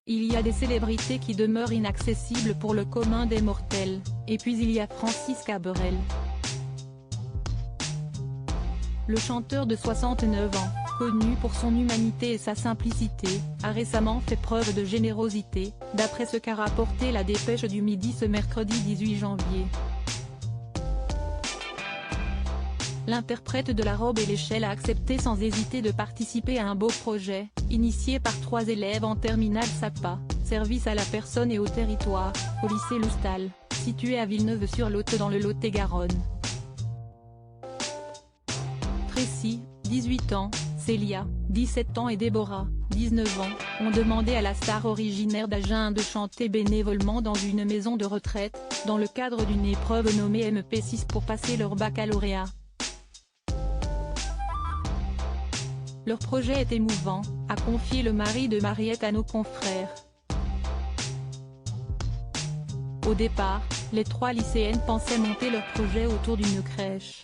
Il y a des célébrités qui demeurent inaccessibles pour le commun des mortels, et puis il y a Francis Cabrel. Le chanteur de 69 ans, connu pour son humanité et sa simplicité, a récemment fait preuve de générosité, d'après ce qu'a rapporté la Dépêche du Midi ce mercredi 18 janvier. L'interprète de La Robe et l'Échelle a accepté sans hésiter de participer à un beau projet, initié par 3 élèves en terminale SAPA, service à la personne et au territoire, au lycée Loustal, situé à Villeneuve-sur-Lot dans le Lot-et-Garonne. Tracy, 18 ans, Célia, 17 ans et Déborah, 19 ans, ont demandé à la star originaire d'Agen de chanter bénévolement dans une maison de retraite, dans le cadre d'une épreuve nommée MP6 pour passer leur baccalauréat. Leur projet est émouvant, a confié le mari de Mariette à nos confrères. Au départ, les 3 lycéennes pensaient monter leur projet autour d'une crèche.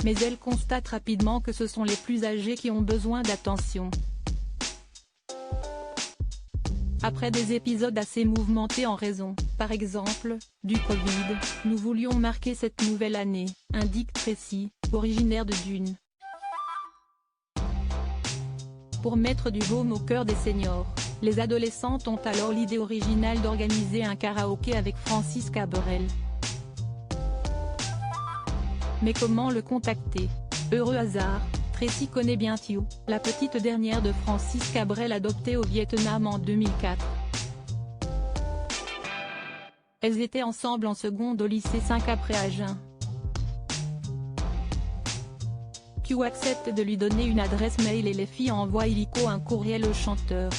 Mais elles constatent rapidement que ce sont les plus âgés qui ont besoin d'attention. Après des épisodes assez mouvementés en raison, par exemple, du Covid, nous voulions marquer cette nouvelle année, indique Tracy, originaire de Dunes. Pour mettre du baume au cœur des seniors, les adolescentes ont alors l'idée originale d'organiser un karaoké avec Francis Cabrel. Mais comment le contacter? Heureux hasard, Tracy connaît bien Thieu, la petite dernière de Francis Cabrel adoptée au Vietnam en 2004. Elles étaient ensemble en seconde au lycée 5 après Agen. Thieu accepte de lui donner une adresse mail et les filles envoient illico un courriel au chanteur.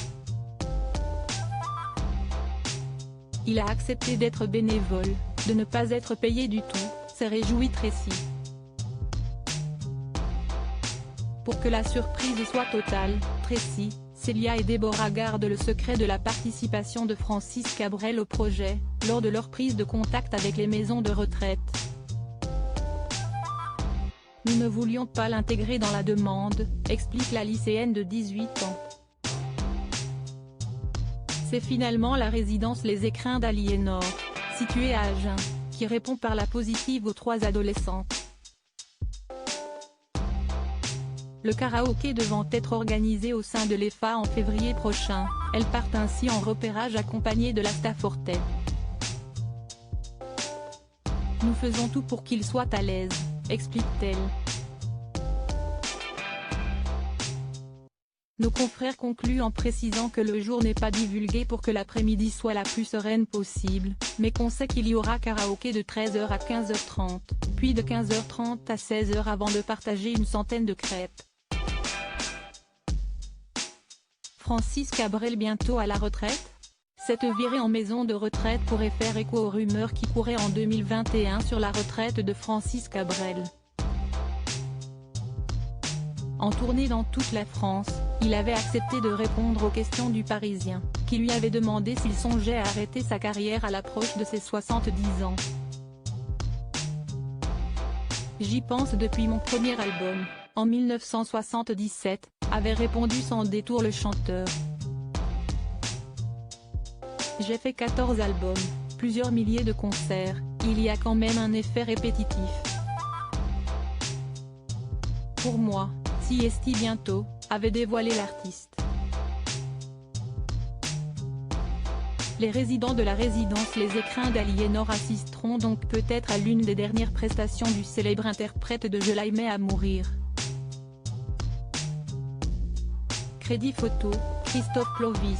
Il a accepté d'être bénévole, de ne pas être payé du tout, s'est réjoui Tracy. Pour que la surprise soit totale, Tracy, Célia et Déborah gardent le secret de la participation de Francis Cabrel au projet, lors de leur prise de contact avec les maisons de retraite. Nous ne voulions pas l'intégrer dans la demande, explique la lycéenne de 18 ans. C'est finalement la résidence Les Écrins d'Aliénor, située à Agen, qui répond par la positive aux 3 adolescentes. Le karaoké devant être organisé au sein de l'EFA en février prochain, elles partent ainsi en repérage accompagnées de la Stafortais. Nous faisons tout pour qu'ils soient à l'aise, explique-t-elle. Nos confrères concluent en précisant que le jour n'est pas divulgué pour que l'après-midi soit la plus sereine possible, mais qu'on sait qu'il y aura karaoké de 13h à 15h30, puis de 15h30 à 16h avant de partager une centaine de crêpes. Francis Cabrel bientôt à la retraite? Cette virée en maison de retraite pourrait faire écho aux rumeurs qui couraient en 2021 sur la retraite de Francis Cabrel. En tournée dans toute la France, il avait accepté de répondre aux questions du Parisien, qui lui avait demandé s'il songeait à arrêter sa carrière à l'approche de ses 70 ans. J'y pense depuis mon premier album, en 1977, avait répondu sans détour le chanteur. J'ai fait 14 albums, plusieurs milliers de concerts, il y a quand même un effet répétitif. Pour moi, Siesti bientôt, avait dévoilé l'artiste. Les résidents de la résidence Les Écrins d'Aliénor assisteront donc peut-être à l'une des dernières prestations du célèbre interprète de Je l'aimais à mourir. Crédit photo, Christophe Clovis.